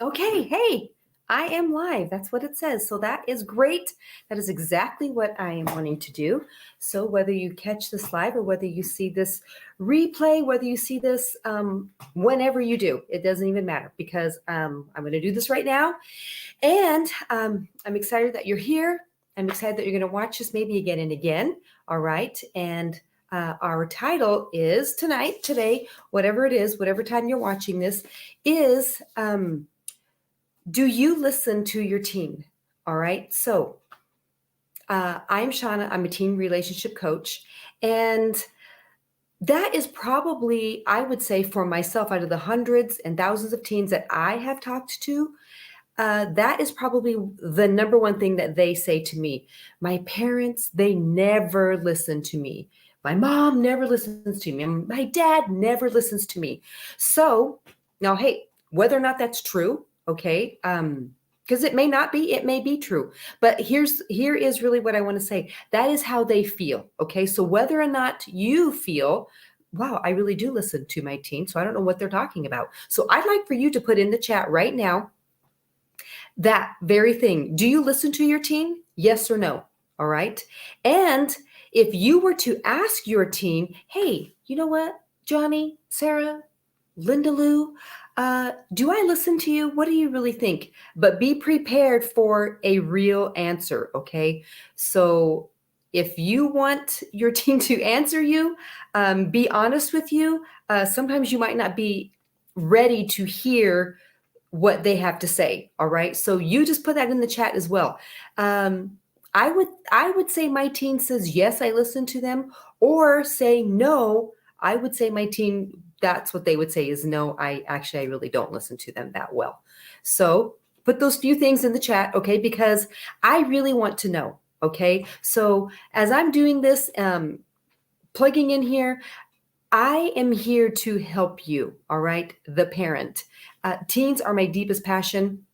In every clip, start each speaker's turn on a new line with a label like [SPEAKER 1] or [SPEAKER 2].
[SPEAKER 1] Okay, hey, I am live. That's what it says. So that is great. That is exactly what I am wanting to do. So whether you catch this live or whether you see this replay, whether you see this whenever you do, it doesn't even matter because I'm going to do this right now. And I'm excited that you're here. I'm excited that you're going to watch this maybe again and again. All right. And our title is today, whatever it is, whatever time you're watching this, is do you listen to your teen? All right. So I'm Shauna. I'm a teen relationship coach. And that is probably, I would say, for myself, out of the hundreds and thousands of teens that I have talked to, that is probably the number one thing that they say to me. My parents, they never listen to me. My mom never listens to me. My dad never listens to me. So now, hey, whether or not that's true, okay, because it may not be, it may be true. But here is really what I want to say. That is how they feel. Okay, so whether or not you feel, wow, I really do listen to my teen, so I don't know what they're talking about. So I'd like for you to put in the chat right now that very thing. Do you listen to your teen? Yes or no? All right. And if you were to ask your teen, hey, you know what, Johnny, Sarah, Linda Lou, do I listen to you? What do you really think? But be prepared for a real answer. Okay. So if you want your teen to answer you, be honest with you. Sometimes you might not be ready to hear what they have to say. All right. So you just put that in the chat as well. I would say my teen says yes, I listen to them, or say no. I would say my teen, that's what they would say is no, I really don't listen to them that well. So put those few things in the chat, okay? Because I really want to know. Okay. So as I'm doing this, plugging in here, I am here to help you, all right, the parent. Teens are my deepest passion,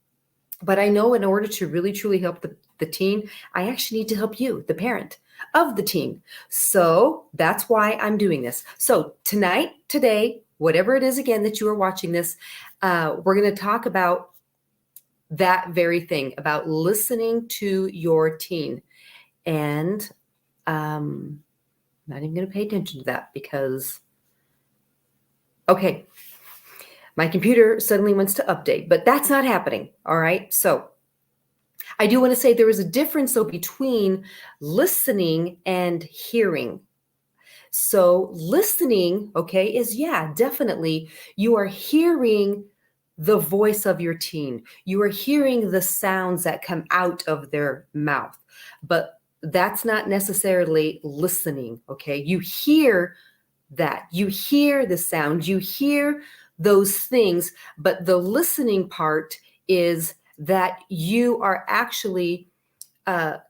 [SPEAKER 1] but I know in order to really truly help the teen, I actually need to help you, the parent of the teen. So that's why I'm doing this. So today, whatever it is again that you are watching this, we're going to talk about that very thing, about listening to your teen. And I'm not even going to pay attention to that because okay, my computer suddenly wants to update, but that's not happening. All right. So I do want to say there is a difference though between listening and hearing. So listening, okay, is definitely you are hearing the voice of your teen. You are hearing the sounds that come out of their mouth. But that's not necessarily listening, okay? You hear that. You hear the sound, you hear those things, but the listening part is that you are actually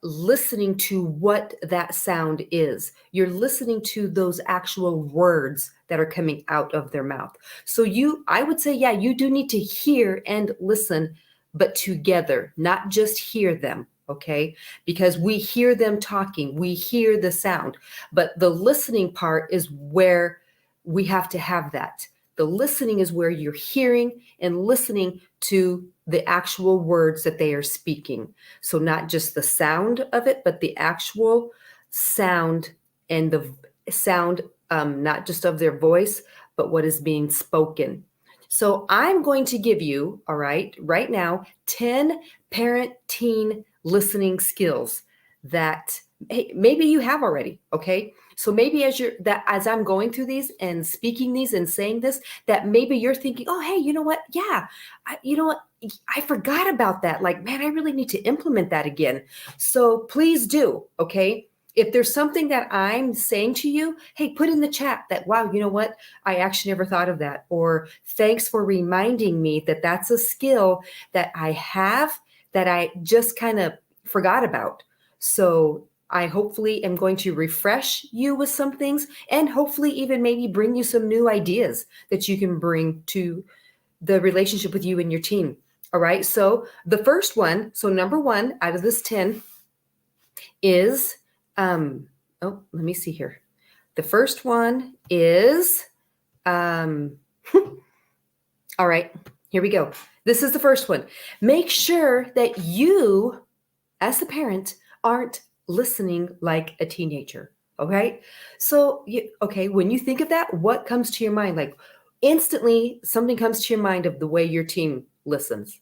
[SPEAKER 1] listening to what that sound is. You're listening to those actual words that are coming out of their mouth. So I would say, you do need to hear and listen, but together, not just hear them. Okay. Because we hear them talking, we hear the sound, but the listening part is where we have to have that. The listening is where you're hearing and listening to the actual words that they are speaking. So not just the sound of it, but the actual sound and the sound, not just of their voice, but what is being spoken. So I'm going to give you, all right now, 10 parent-teen listening skills that hey, maybe you have already, okay? So maybe as I'm going through these and speaking these and saying this, that maybe you're thinking, oh, hey, you know what? Yeah, I forgot about that. Like, man, I really need to implement that again. So please do, okay? If there's something that I'm saying to you, hey, put in the chat that, wow, you know what? I actually never thought of that. Or thanks for reminding me that that's a skill that I have that I just kind of forgot about. So I hopefully am going to refresh you with some things and hopefully even maybe bring you some new ideas that you can bring to the relationship with you and your teen. All right. So the first one, so number one out of this 10 is, let me see here. The first one is, all right. Here we go. This is the first one. Make sure that you, as the parent, aren't listening like a teenager. Okay. So, when you think of that, what comes to your mind? Like instantly, something comes to your mind of the way your teen listens.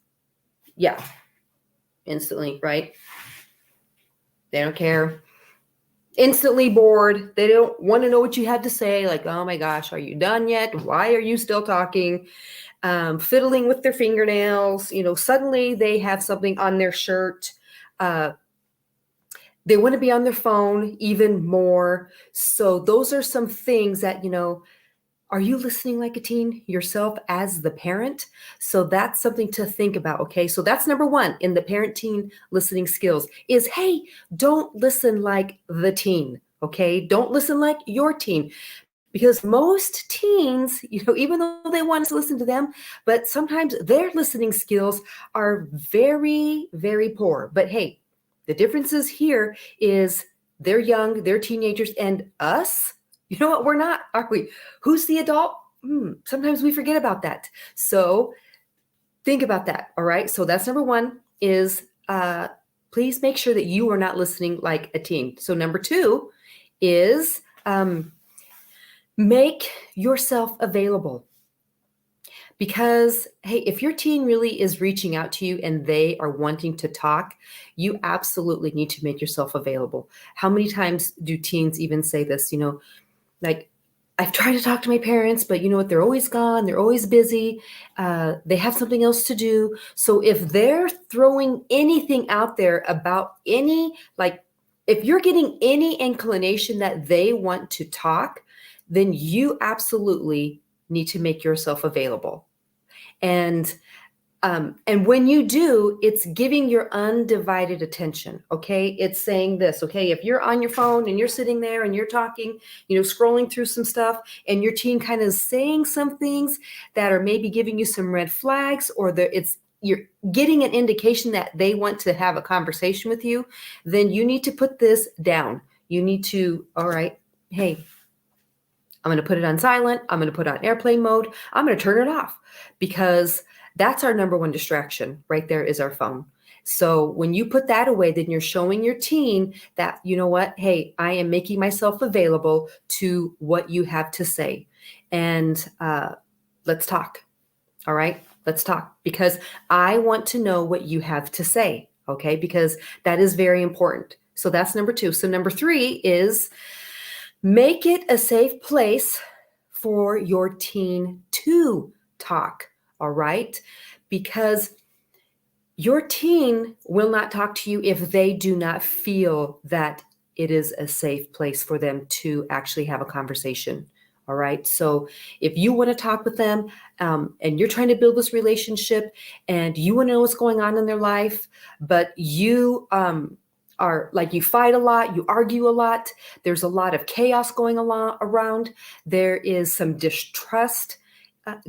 [SPEAKER 1] Yeah. Instantly, right? They don't care. Instantly bored. They don't want to know what you have to say. Like, oh my gosh, are you done yet? Why are you still talking? Fiddling with their fingernails. Suddenly they have something on their shirt. They want to be on their phone even more. So those are some things that, are you listening like a teen yourself as the parent? So that's something to think about. Okay. So that's number one in the ParenTeen listening skills is, hey, don't listen like the teen. Okay. Don't listen like your teen. Because most teens, even though they want us to listen to them, but sometimes their listening skills are very, very poor. But hey, the differences here is they're young, they're teenagers, and us, you know what? We're not, are we? Who's the adult? Sometimes we forget about that. So think about that. All right. So that's number one is please make sure that you are not listening like a teen. So number two is make yourself available. Because, hey, if your teen really is reaching out to you and they are wanting to talk, you absolutely need to make yourself available. How many times do teens even say this? Like, I've tried to talk to my parents, but you know what? They're always gone. They're always busy. They have something else to do. So if they're throwing anything out there about if you're getting any inclination that they want to talk, then you absolutely need to make yourself available. And when you do, it's giving your undivided attention. Okay. It's saying this. Okay. If you're on your phone and you're sitting there and you're talking, scrolling through some stuff and your teen kind of saying some things that are maybe giving you some red flags or you're getting an indication that they want to have a conversation with you, then you need to put this down. You need to, all right, hey, I'm going to put it on silent. I'm going to put it on airplane mode. I'm going to turn it off because that's our number one distraction right there is our phone. So when you put that away, then you're showing your teen that, you know what? Hey, I am making myself available to what you have to say. And let's talk. All right. Let's talk because I want to know what you have to say. Okay. Because that is very important. So that's number two. So number three is make it a safe place for your teen to talk, all right? Because your teen will not talk to you if they do not feel that it is a safe place for them to actually have a conversation, all right? So if you want to talk with them and you're trying to build this relationship and you want to know what's going on in their life, but you are like you fight a lot, you argue a lot, there's a lot of chaos going around, there is some distrust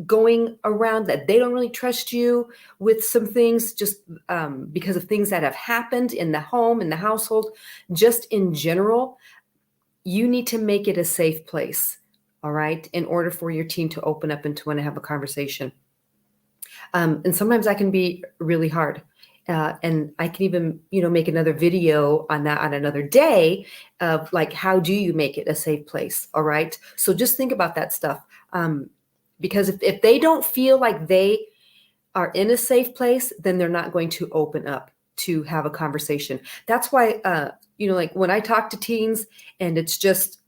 [SPEAKER 1] going around that they don't really trust you with some things just because of things that have happened in the home, in the household, just in general, you need to make it a safe place, all right, in order for your teen to open up and to want to have a conversation. And sometimes that can be really hard. And I can even, make another video on that on another day of like, how do you make it a safe place? All right. So just think about that stuff. Because if they don't feel like they are in a safe place, then they're not going to open up to have a conversation. That's why, like when I talk to teens and it's just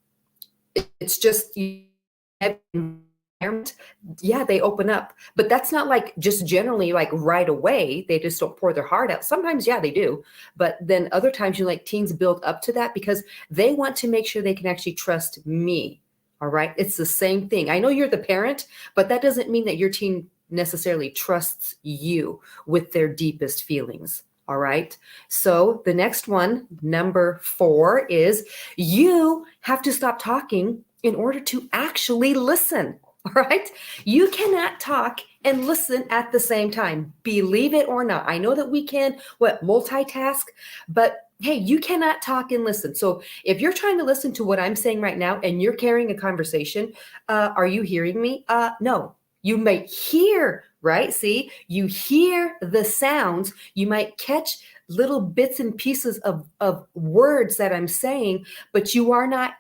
[SPEAKER 1] environment, yeah, they open up, but that's not like just generally like right away. They just don't pour their heart out. Sometimes, yeah, they do. But then other times teens build up to that because they want to make sure they can actually trust me. All right. It's the same thing. I know you're the parent, but that doesn't mean that your teen necessarily trusts you with their deepest feelings. All right. So the next one, number 4, is you have to stop talking in order to actually listen. All right. You cannot talk and listen at the same time. Believe it or not. I know that we can multitask, but hey, you cannot talk and listen. So if you're trying to listen to what I'm saying right now and you're carrying a conversation, are you hearing me? No. You might hear, right? See, you hear the sounds. You might catch little bits and pieces of words that I'm saying, but you are not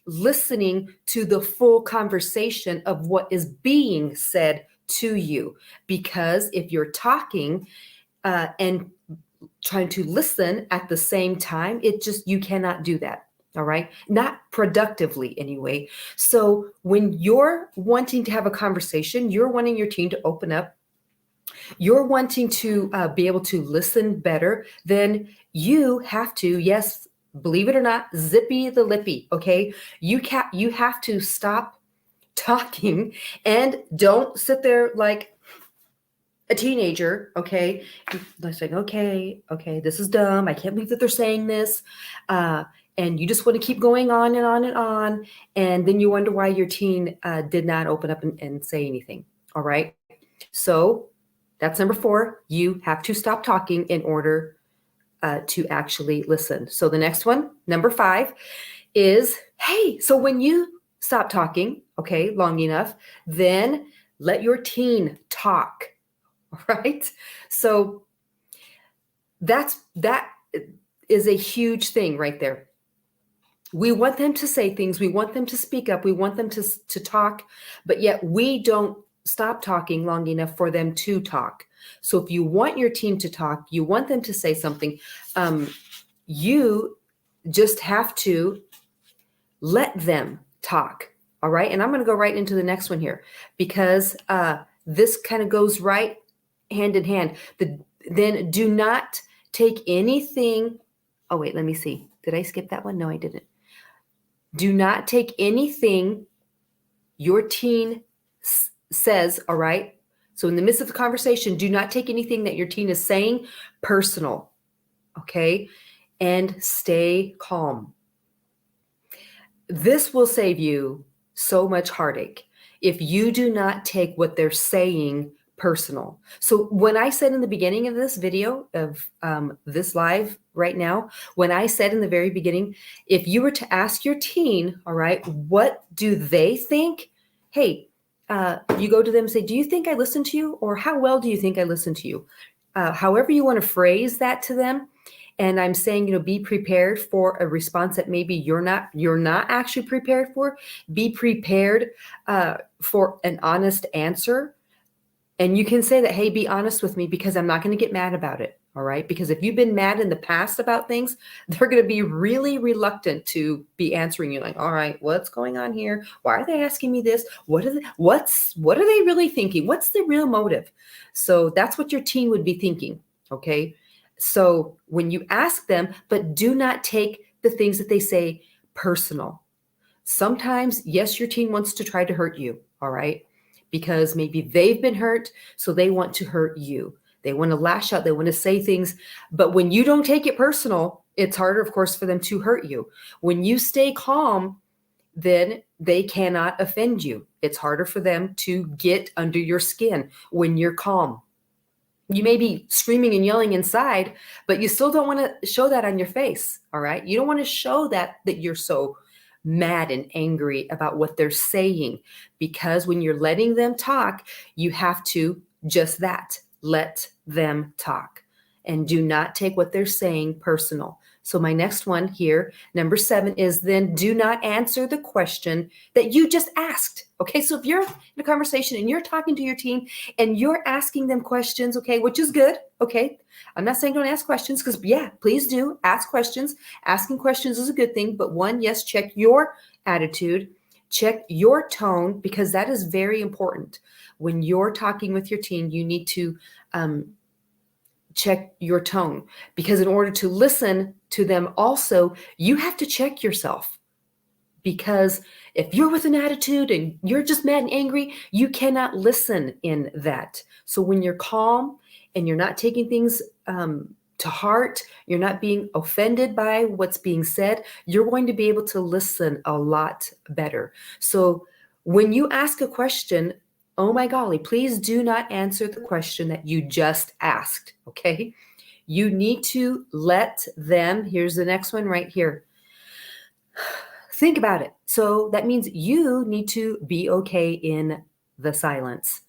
[SPEAKER 1] listening to the full conversation of what is being said to you. Because if you're talking and trying to listen at the same time, you cannot do that. All right. Not productively anyway. So when you're wanting to have a conversation, you're wanting your team to open up, you're wanting to be able to listen better, then you have to, yes, believe it or not, zippy the lippy. Okay. You have to stop talking and don't sit there like a teenager, okay? They're saying, okay, this is dumb. I can't believe that they're saying this. And you just want to keep going on and on and on. And then you wonder why your teen did not open up and say anything, all right? So that's number 4. You have to stop talking in order to actually listen. So the next one, number 5, is, hey, so when you stop talking, okay, long enough, then let your teen talk. Right? So that is a huge thing right there. We want them to say things. We want them to speak up. We want them to talk, but yet we don't stop talking long enough for them to talk. So if you want your team to talk, you want them to say something, you just have to let them talk. All right. And I'm going to go right into the next one here because this kind of goes right hand in hand. Then do not take anything. Oh, wait, let me see. Did I skip that one? No, I didn't. Do not take anything your teen says, all right? So in the midst of the conversation, do not take anything that your teen is saying personal, okay? And stay calm. This will save you so much heartache if you do not take what they're saying personal. So when I said in the beginning of this video of this live right now, when I said in the very beginning, if you were to ask your teen, all right, what do they think? Hey, you go to them and say, do you think I listened to you? Or how well do you think I listened to you? However you want to phrase that to them. And I'm saying, be prepared for a response that maybe you're not actually prepared for. Be prepared for an honest answer. And you can say that, hey, be honest with me because I'm not going to get mad about it. All right. Because if you've been mad in the past about things, they're going to be really reluctant to be answering you like, all right, what's going on here? Why are they asking me this? What are they really thinking? What's the real motive? So that's what your teen would be thinking. Okay. So when you ask them, but do not take the things that they say personal. Sometimes, yes, your teen wants to try to hurt you. All right. Because maybe they've been hurt, so they want to hurt you. They want to lash out. They want to say things. But when you don't take it personal, it's harder, of course, for them to hurt you. When you stay calm, then they cannot offend you. It's harder for them to get under your skin when you're calm. You may be screaming and yelling inside, but you still don't want to show that on your face. All right. You don't want to show that you're so mad and angry about what they're saying, because when you're letting them talk, you have to just that, let them talk, and do not take what they're saying personal. So my next one here, number 7, is then do not answer the question that you just asked. Okay, so if you're in a conversation and you're talking to your team and you're asking them questions, okay, which is good. Okay, I'm not saying don't ask questions, because yeah, please do ask questions. Asking questions is a good thing, but one, yes, check your attitude, check your tone, because that is very important. When you're talking with your team, you need to check your tone, because in order to listen to them also, you have to check yourself. Because if you're with an attitude and you're just mad and angry, you cannot listen in that. So when you're calm and you're not taking things to heart, you're not being offended by what's being said, you're going to be able to listen a lot better. So when you ask a question, oh my golly, please do not answer the question that you just asked, okay? You need to let them, here's the next one right here. Think about it. So that means you need to be okay in the silence.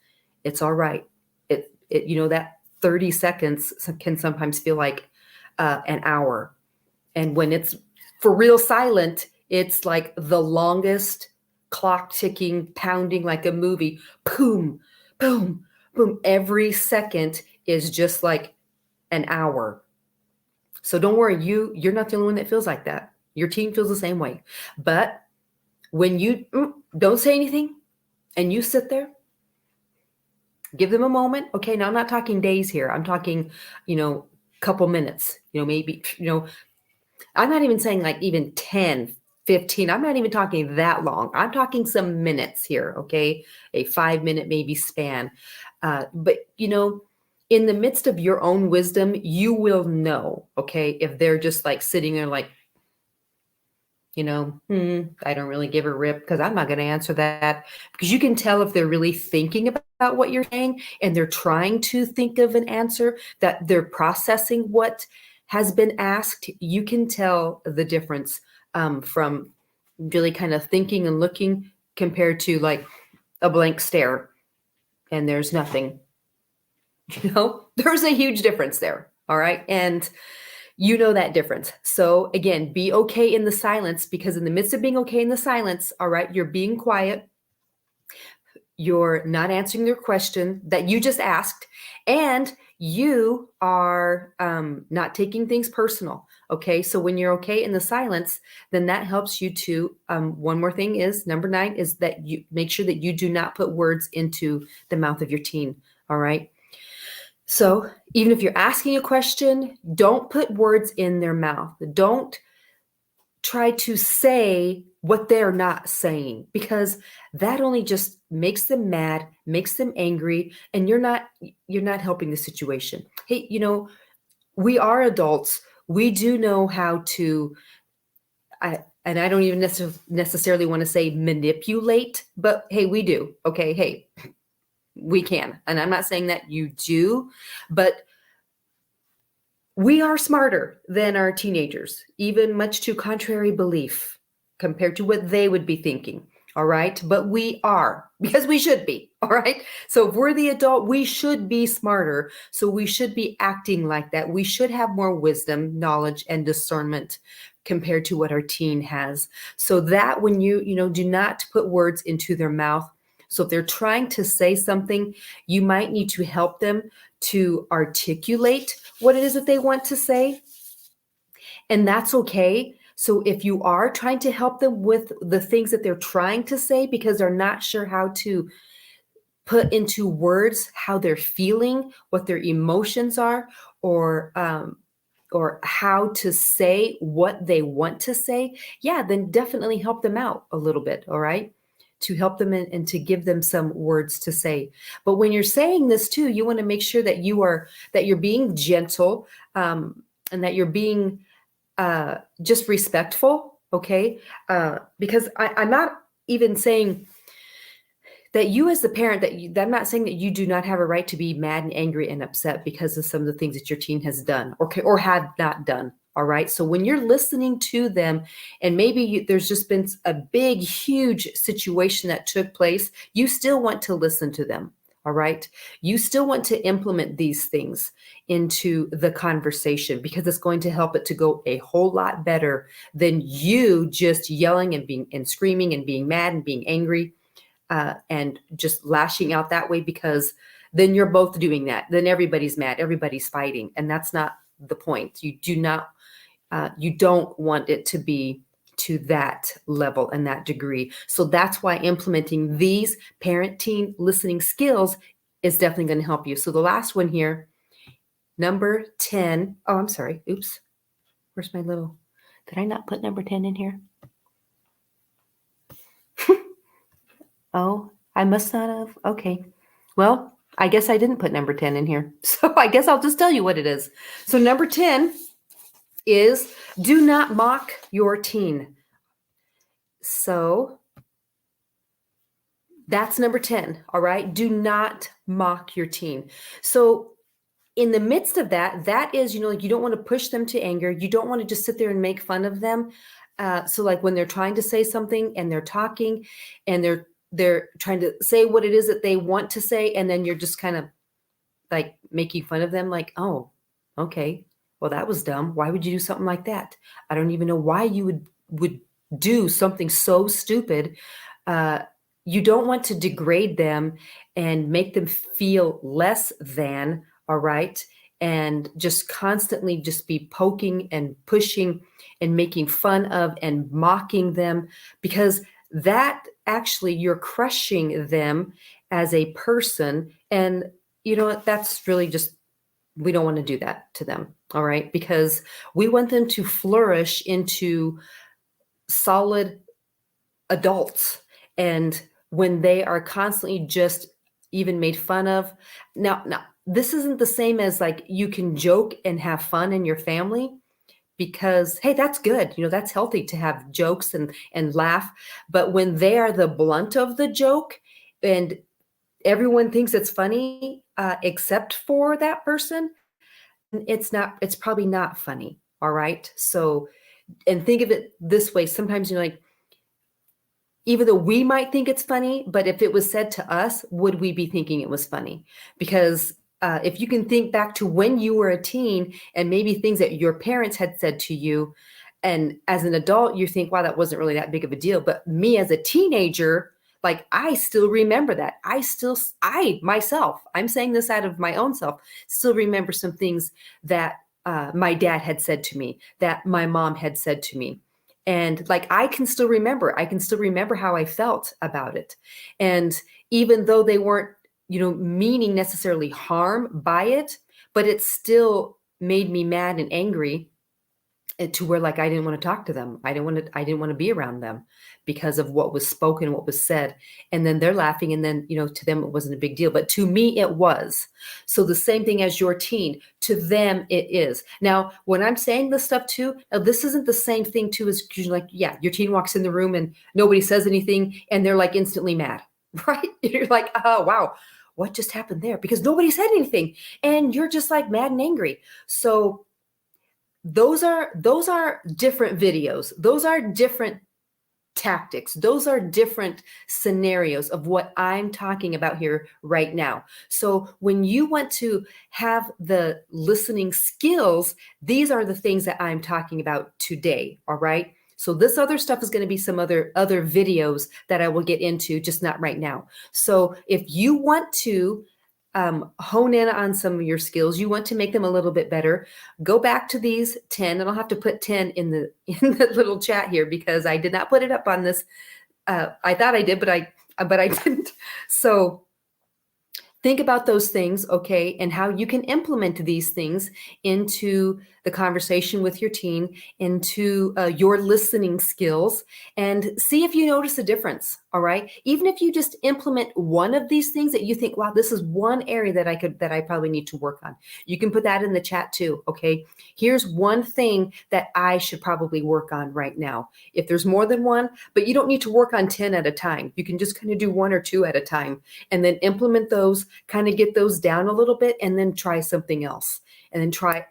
[SPEAKER 1] It's all right. That 30 seconds can sometimes feel like an hour. And when it's for real silent, it's like the longest clock ticking, pounding like a movie. Boom, boom, boom. Every second is just like an hour. So don't worry, you're not the only one that feels like that. Your team feels the same way. But when you don't say anything and you sit there, give them a moment. Okay, now I'm not talking days here. I'm talking, couple minutes, maybe, I'm not even saying like even 10, 15. I'm not even talking that long. I'm talking some minutes here, okay? A 5-minute maybe span. But, in the midst of your own wisdom, you will know, okay, if they're just like sitting there like, I don't really give a rip because I'm not going to answer that. Because you can tell if they're really thinking about what you're saying and they're trying to think of an answer, that they're processing what has been asked. You can tell the difference from really kind of thinking and looking compared to like a blank stare and there's nothing. There's a huge difference there. All right. And you know that difference. So again, be okay in the silence, because in the midst of being okay in the silence, all right, you're being quiet. You're not answering their question that you just asked, and you are not taking things personal. Okay. So when you're okay in the silence, then that helps you to, one more thing is number 9 is that you make sure that you do not put words into the mouth of your teen. All right. So even if you're asking a question, don't put words in their mouth. Don't try to say what they're not saying, because that only just makes them mad, makes them angry, and you're not helping the situation. Hey, we are adults. We do know how to, and I don't even necessarily want to say manipulate, but hey, we do. Okay, hey, we can. And I'm not saying that you do, but we are smarter than our teenagers, even much to contrary belief compared to what they would be thinking. All right. But we are, because we should be. All right. So if we're the adult, we should be smarter. So we should be acting like that. We should have more wisdom, knowledge, and discernment compared to what our teen has. So that when you do not put words into their mouth. So if they're trying to say something, you might need to help them to articulate what it is that they want to say. And that's okay. So if you are trying to help them with the things that they're trying to say because they're not sure how to put into words how they're feeling, what their emotions are, or how to say what they want to say, then definitely help them out a little bit, all right? To help them and to give them some words to say. But when you're saying this too, you want to make sure that you're being gentle, and that you're being just respectful, okay? Because I'm not even saying that you as the parent, I'm not saying that you do not have a right to be mad and angry and upset because of some of the things that your teen has done or have not done. All right. So when you're listening to them and maybe there's just been a big, huge situation that took place, you still want to listen to them. All right. You still want to implement these things into the conversation because it's going to help it to go a whole lot better than you just yelling and screaming and being mad and being angry, and just lashing out that way, because then you're both doing that. Then everybody's mad, everybody's fighting. And that's not the point. You don't want it to be to that level and that degree. So that's why implementing these parent-teen listening skills is definitely going to help you. So the last one here, number 10. Oh, I'm sorry. Oops. Where's my little, did I not put number 10 in here? Oh, I must not have. Okay. Well, I guess I didn't put number 10 in here. So I guess I'll just tell you what it is. So number 10 is do not mock your teen. So that's number 10. All right. Do not mock your teen. So in the midst of that is, you don't want to push them to anger. You don't want to just sit there and make fun of them. So like when they're trying to say something and they're talking and they're they're trying to say what it is that they want to say, and then you're just kind of like making fun of them, like, oh, okay, well, that was dumb. Why would you do something like that? I don't even know why you would do something so stupid. You don't want to degrade them and make them feel less than, all right? And just constantly just be poking and pushing and making fun of and mocking them, because that actually, you're crushing them as a person. And you know what? That's really just, we don't want to do that to them. All right. Because we want them to flourish into solid adults. And when they are constantly just even made fun of, now, this isn't the same as like you can joke and have fun in your family, because hey, that's good. You know, that's healthy to have jokes and laugh. But when they are the blunt of the joke and everyone thinks it's funny, except for that person, it's probably not funny. All right. So, and think of it this way. Sometimes you're like, even though we might think it's funny, but if it was said to us, would we be thinking it was funny? Because if you can think back to when you were a teen and maybe things that your parents had said to you, and as an adult, you think, wow, that wasn't really that big of a deal. But me as a teenager, like, I still remember that. I myself, I'm saying this out of my own self, still remember some things that my dad had said to me, that my mom had said to me. And like, I can still remember how I felt about it. And even though they weren't, meaning necessarily harm by it, but it still made me mad and angry, to where like I didn't want to talk to them. I didn't want to be around them because of what was spoken, what was said. And then they're laughing, and then, to them it wasn't a big deal, but to me it was. So the same thing as your teen, to them it is. Now, when I'm saying this stuff too, now this isn't the same thing too as you're like, yeah, your teen walks in the room and nobody says anything and they're like instantly mad, right? You're like, oh wow, what just happened there? Because nobody said anything and you're just like mad and angry. So those are different videos. Those are different tactics. Those are different scenarios of what I'm talking about here right now. So when you want to have the listening skills, these are the things that I'm talking about today. All right. So this other stuff is going to be some other videos that I will get into, just not right now. So if you want to hone in on some of your skills, you want to make them a little bit better, go back to these 10, and I'll have to put 10 in the little chat here because I did not put it up on this. I thought I did, but I didn't. So think about those things, okay, and how you can implement these things into the conversation with your teen, into your listening skills, and see if you notice a difference, all right? Even if you just implement one of these things that you think, wow, this is one area that I probably need to work on. You can put that in the chat too, okay? Here's one thing that I should probably work on right now. If there's more than one, but you don't need to work on 10 at a time. You can just kind of do 1 or 2 at a time and then implement those, kind of get those down a little bit, and then try something else, and then try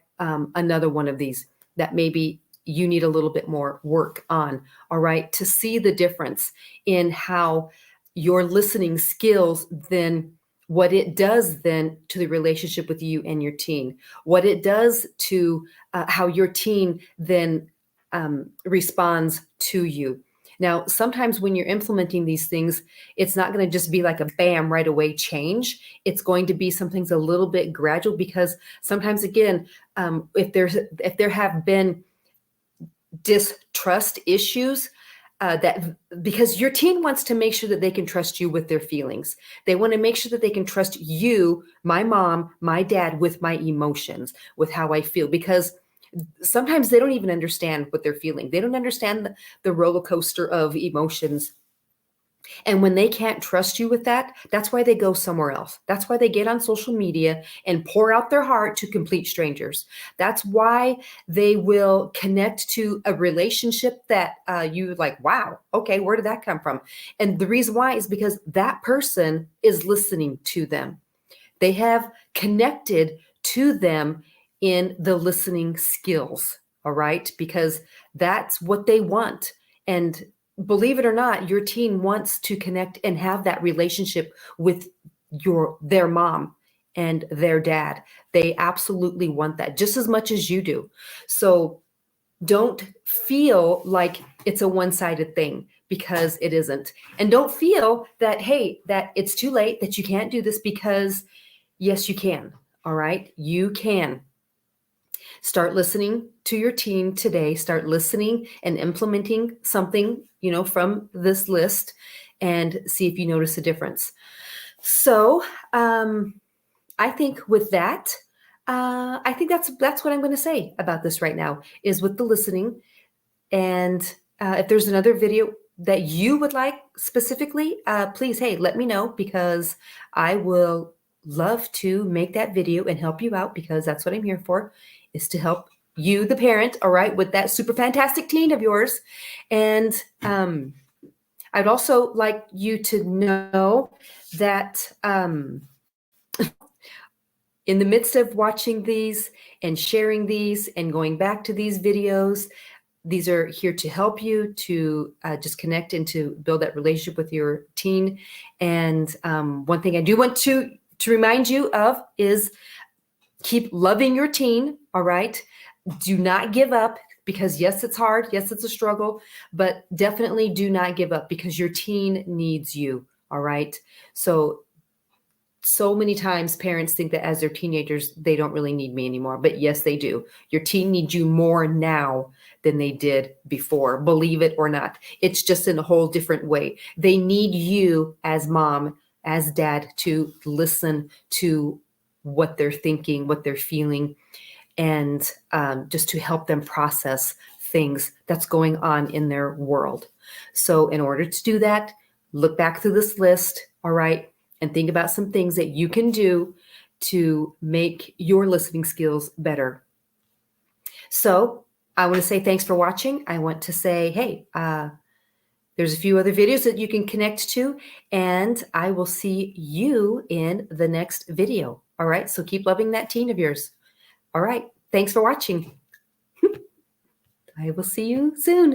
[SPEAKER 1] another one of these that maybe you need a little bit more work on, all right, to see the difference in how your listening skills, then what it does then to the relationship with you and your teen, what it does to how your teen then responds to you. Now, sometimes when you're implementing these things, it's not going to just be like a bam, right away change. It's going to be something's a little bit gradual, because sometimes, again, if there have been distrust issues, that because your teen wants to make sure that they can trust you with their feelings. They want to make sure that they can trust you, my mom, my dad, with my emotions, with how I feel, because sometimes they don't even understand what they're feeling. They don't understand the roller coaster of emotions. And when they can't trust you with that, that's why they go somewhere else. That's why they get on social media and pour out their heart to complete strangers. That's why they will connect to a relationship that you like, wow, okay, where did that come from? And the reason why is because that person is listening to them. They have connected to them in the listening skills, all right? Because that's what they want. And believe it or not, your teen wants to connect and have that relationship with their mom and their dad. They absolutely want that just as much as you do. So don't feel like it's a one-sided thing, because it isn't. And don't feel that, hey, that it's too late, that you can't do this, because yes, you can. All right, you can. Start listening to your teen today. Start listening and implementing something, from this list, and see if you notice a difference. So, I think with that, I think that's what I'm going to say about this right now, is with the listening. And if there's another video that you would like specifically, please, hey, let me know, because I will love to make that video and help you out, because that's what I'm here for, is to help you, the parent, all right, with that super fantastic teen of yours. And I'd also like you to know that in the midst of watching these and sharing these and going back to these videos, these are here to help you to just connect and to build that relationship with your teen. And one thing I do want to remind you of is keep loving your teen, all right? Do not give up, because yes, it's hard. Yes, it's a struggle, but definitely do not give up, because your teen needs you, all right? So many times parents think that as their teenagers, they don't really need me anymore. But yes, they do. Your teen needs you more now than they did before, believe it or not. It's just in a whole different way. They need you as mom, as dad, to listen to what they're thinking, what they're feeling, and just to help them process things that's going on in their world. So in order to do that, look back through this list, all right? And think about some things that you can do to make your listening skills better. So I want to say thanks for watching. I want to say, hey, there's a few other videos that you can connect to, and I will see you in the next video. All right, so keep loving that teen of yours. All right, thanks for watching. I will see you soon.